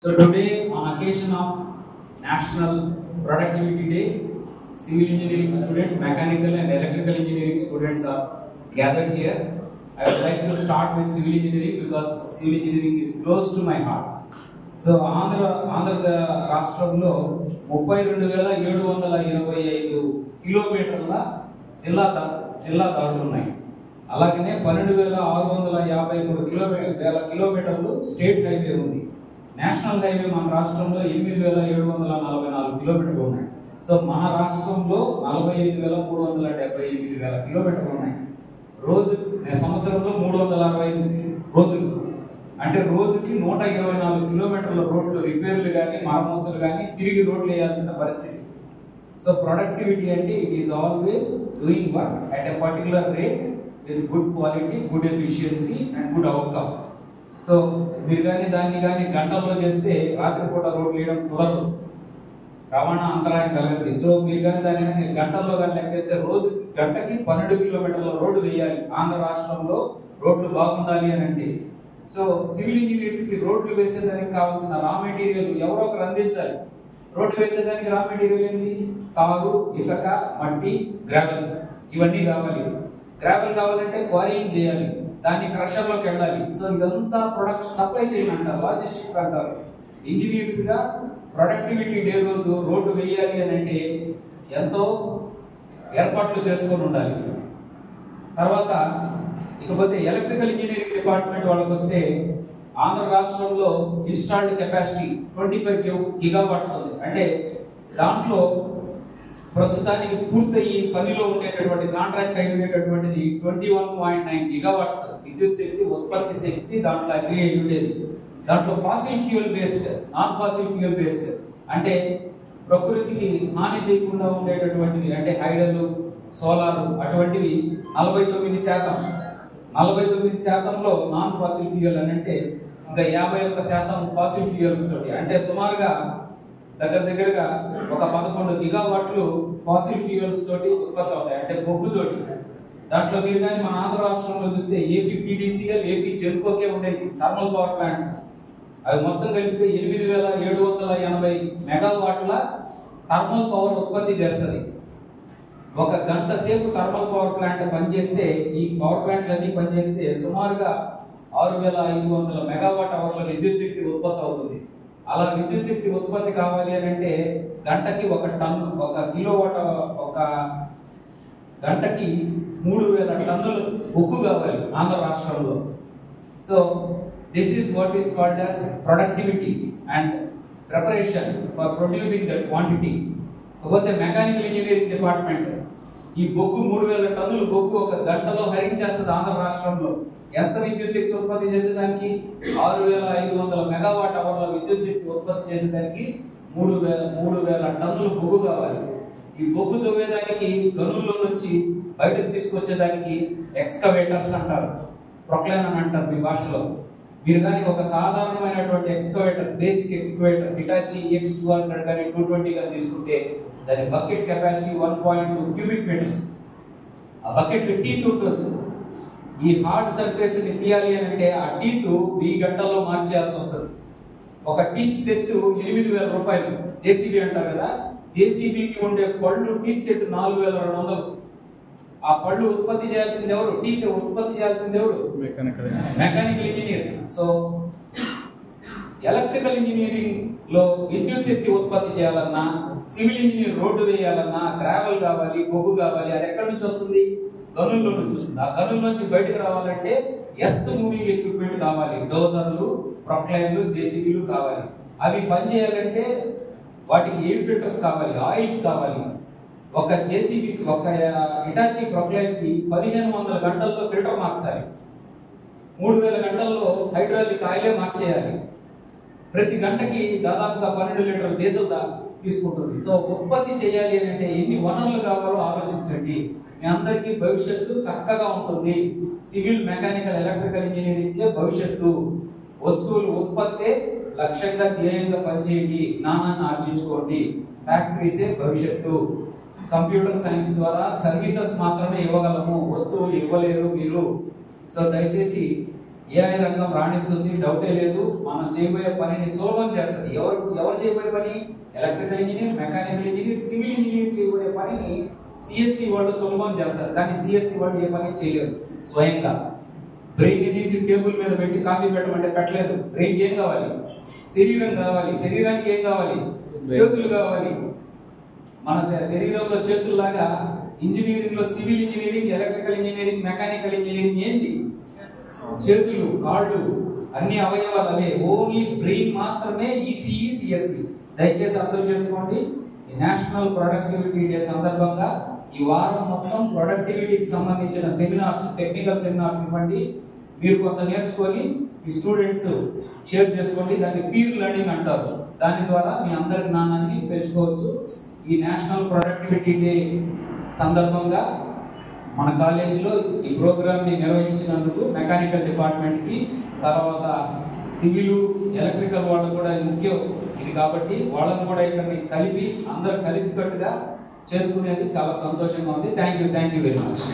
So today, on occasion of National Productivity Day, civil engineering students, mechanical and electrical engineering students are gathered here. I would like to start with civil engineering because civil engineering is close to my heart. So Andhra రాష్ట్రంలో 32,725 కిలోమీటర్ల జిల్లా దారులు ఉన్నాయి. అలాగనే 12,653 కిలోమీటర్లు state highway ఉంది. National highway మన రాష్ట్రంలో 8,744 కిలోమీటర్లు ఉన్నాయి. సో మన రాష్ట్రంలో 45,378 కిలోమీటర్లు ఉన్నాయి. సంవత్సరంలో 365 రోజులు అంటే రోజుకి 124 కిలోమీటర్ల రోడ్లు రిపేర్లు కానీ మరమ్మతులు కానీ తిరిగి రోడ్లు వేయాల్సిన పరిస్థితి. సో ప్రొడక్టివిటీ అంటే it is always doing work at a particular rate with good quality, good efficiency and good outcome. So మీరు కానీ దాన్ని కానీ గంటల్లో చేస్తే రాత్రిపూట రోడ్లు వేయడం కుదరదు, రవాణా అంతరాయం కలగదు. సో మీరు కానీ దాన్ని గంటల్లో కానీ లెక్కేస్తే గంటకి 12 కిలోమీటర్ల రోడ్డు వేయాలి. ఆంధ్ర రాష్ట్రంలో రోడ్లు బాగుండాలి అని అంటే సో సివిల్ ఇంజనీర్స్ కి రోడ్లు వేసేదానికి కావాల్సిన రా మెటీరియల్ ఎవరో ఒకరు అందించాలి. రోడ్డు వేసేదానికి రా మెటీరియల్ ఏంటి? తారు, ఇసుక, మట్టి, గ్రావెల్ ఇవన్నీ కావాలి. గ్రావెల్ కావాలంటే క్వారీయింగ్ చేయాలి, దాన్ని క్రషర్లోకి వెళ్ళాలి. సో ఇదంతా ప్రొడక్ట్ సప్లై చైన్ అంటారు, లాజిస్టిక్స్ అంటారు. ఇంజనీర్స్ గా ప్రొడక్టివిటీ డే రోజు రోడ్డు వేయాలి అని అంటే ఎంతో ఏర్పాట్లు చేసుకొని ఉండాలి. తర్వాత ఇకపోతే ఎలక్ట్రికల్ ఇంజనీరింగ్ డిపార్ట్మెంట్ వాళ్ళకి వస్తే ఆంధ్ర రాష్ట్రంలో ఇన్స్టాల్డ్ కెపాసిటీ 25 గిగావాట్స్ ఉంది. అంటే దాంట్లో ప్రస్తుతానికి పూర్తయి పనిలో ఉండేటటువంటి కాంట్రాక్ట్ అయి ఉండేటటువంటిది 21.9 గిగావాట్స్ విద్యుత్ శక్తి, ఉత్పత్తి శక్తి దాంట్లో అగ్రి అయి ఉండేది. దాంట్లో fossil fuel based, non fossil fuel based అంటే ప్రకృతికి హాని చేయకుండా ఉండేటటువంటివి అంటే హైడల్, సోలార్ అటువంటివి 49%లో నాన్ ఫాసిల్ ఫ్యూయల్ అని అంటే ఇంకా 51% ఫాసిల్ ఫ్యూయల్స్ తోటి అంటే సుమారుగా దగ్గరగా ఒక 11 గిగావాట్లు ఫాసిల్ ఫ్యూయల్స్ తోటి ఉత్పత్తి అవుతాయి అంటే బొగ్గు తోటి. దాంట్లో మీరు కానీ మన ఆంధ్ర రాష్ట్రంలో చూస్తే ఏపీ పీడీసీఎల్, ఏపీ జెన్కోకే ఉండేది థర్మల్ పవర్ ప్లాంట్స్. అవి మొత్తం కలిపితే 8,780 మెగావాట్ల థర్మల్ పవర్ ఉత్పత్తి చేస్తుంది. ఒక గంట సేపు థర్మల్ పవర్ ప్లాంట్ పనిచేస్తే, ఈ పవర్ ప్లాంట్లన్నీ పనిచేస్తే సుమారుగా 6,500 మెగావాట్ అవర్ల విద్యుత్ శక్తి ఉత్పత్తి అవుతుంది. అలా విద్యుత్ శక్తి ఉత్పత్తి కావాలి అని అంటే గంటకి ఒక గంటకి 3,000 టన్నులు బొగ్గు కావాలి ఆంధ్ర రాష్ట్రంలో. So this is what is called as productivity and preparation for producing that quantity. కాకపోతే మెకానికల్ ఇంజనీరింగ్ డిపార్ట్మెంట్ ఈ బొగ్గు 3,000 టన్నులు బొగ్గు ఒక గంటలో హరించేస్తుంది ఆంధ్ర రాష్ట్రంలో. ఎంత విద్యుత్ శక్తి ఉత్పత్తి చేసేదానికి? 6,500 మెగావాట్ అవర్ల విద్యుత్ శక్తి ఉత్పత్తి చేసేదానికి 3,000 టన్నులు బొగ్గు కావాలి. ఈ బొగ్గు తవ్వేదానికి గనుల్లో నుంచి బయటకు తీసుకొచ్చేదానికి ఎక్స్కవేటర్స్ అంటారు, ప్రొక్లైన్ అని అంటారు మీ భాషలో. మీరు కానీ ఒక సాధారణమైనటువంటి excavator, basic excavator Hitachi EX200 కానీ 220 కానీ తీసుకుంటే దాని బకెట్ కెపాసిటీ 1.2 క్యూబిక్ మీటర్స్. ఆ బకెట్ టీత్ ఉంటుంది. ఈ హార్డ్ సర్ఫేస్ ని తీయాలి అని అంటే ఆ టీత్ 10 గంటల్లో మార్చేయాల్సి వస్తుంది. ఒక టీత్ సెట్ 8,000 రూపాయలు. జేసీబీ అంటారు కదా, జేసీబీకి ఉండే పళ్ళు టీత్ సెట్ 4,200. ఆ పళ్ళు ఉత్పత్తి చేయాల్సింది ఎవరు? టీత్ ఉత్పత్తి చేయాల్సింది ఎవరు? Mechanical engineers. So electrical engineering లో విద్యుత్ శక్తి ఉత్పత్తి చేయాలన్నా, సివిల్ ఇంజనీర్ రోడ్డు వేయాలన్నా గ్రావెల్ కావాలి, బొగ్గు కావాలి. అది ఎక్కడి నుంచి వస్తుంది? గనుల్లో నుంచి వస్తుంది. ఆ గనుల నుంచి బయటకు రావాలంటే ఎర్త్ మూవింగ్ ఎక్విప్మెంట్ కావాలి, డోజర్లు, ప్రొక్లైన్లు, జేసీబీలు కావాలి. అవి పనిచేయాలంటే వాటికి ఎయిర్ ఫిల్టర్స్ కావాలి, ఆయిల్స్ కావాలి. ఒక జేసీబీకి, ఒక హిటాచి ప్రొక్లైన్ కి 1,500 గంటల్లో ఫిల్టర్ మార్చాలి. 3,000 గంటల్లో హైడ్రాలిక్ ఆయిలే మార్చేయాలి. ప్రతి గంటకి దాదాపుగా 12 లీటర్ల డీజిల్ తీసుకుంటుంది. సో ఉత్పత్తి చేయాలి అంటే ఎన్ని వనరులు కావాలో ఆలోచించండి. మీ అందరికీ భవిష్యత్తు చక్కగా ఉంటుంది. సివిల్, మెకానికల్, ఎలక్ట్రికల్ ఇంజనీరింగ్ కే భవిష్యత్తు. వస్తువులు ఉత్పత్తే లక్ష్యంగా, ధ్యేయంగా పనిచేయండి, జ్ఞానాన్ని ఆర్జించుకోండి. ఫ్యాక్టరీసే భవిష్యత్తు. కంప్యూటర్ సైన్స్ ద్వారా సర్వీసెస్ మాత్రమే ఇవ్వగలము, వస్తువులు ఇవ్వలేరు మీరు. సో దయచేసి ఏఐ రంగం రాణిస్తుంది, డౌటే లేదు. మనం చేయబోయే పనిని సులభం చేస్తుంది. ఎవరు చేయబోయే పని? Electrical engineer, mechanical engineer, civil engineer చేయబోయే పనిని సిఎస్సి వాళ్ళు సులభం చేస్తారు. కానీ సిఎస్సి వాళ్ళు ఏ పని చేయలేరు. స్వయంగా బ్రెయిన్ తీసి టేబుల్ మీద పెట్టి కాఫీ పెట్టమంటే పెట్టలేదు. బ్రెయిన్ ఏం కావాలి? శరీరం కావాలి. శరీరానికి ఏం కావాలి? చేతులు కావాలి. మన శరీరంలో చేతుల్లాగా ఇంజనీరింగ్ లో civil engineering, electrical engineering, mechanical engineering ఏంటి? చేతులు, కాళ్ళు, అన్ని అవయవాలు అవే. ఓన్లీ బ్రెయిన్ మాత్రమే ఈసీఈ, సిఎస్సి. దయచేసి అర్థం చేసుకోండి. నేషనల్ ప్రొడక్టివిటీ డే సందర్భంగా ఈ వారం మొత్తం ప్రొడక్టివిటీకి సంబంధించిన సెమినార్స్, టెక్నికల్ సెమినార్స్ ఇవ్వండి. మీరు కొంత నేర్చుకొని ఈ స్టూడెంట్స్ షేర్ చేసుకోండి. దాన్ని పీర్ లెర్నింగ్ అంటారు. దాని ద్వారా మీ అందరి జ్ఞానాన్ని పెంచుకోవచ్చు. ఈ నేషనల్ ప్రొడక్టివిటీ డే సందర్భంగా మన కాలేజీలో ఈ ప్రోగ్రామ్ని నిర్వహించినందుకు మెకానికల్ డిపార్ట్మెంట్కి, తర్వాత సివిల్, ఎలక్ట్రికల్ వాళ్ళు కూడా ముఖ్యం ఇది కాబట్టి వాళ్ళని కూడా ఇక్కడ కలిపి అందరూ కలిసికట్టుగా చేసుకునేది చాలా సంతోషంగా ఉంది. Thank you very much.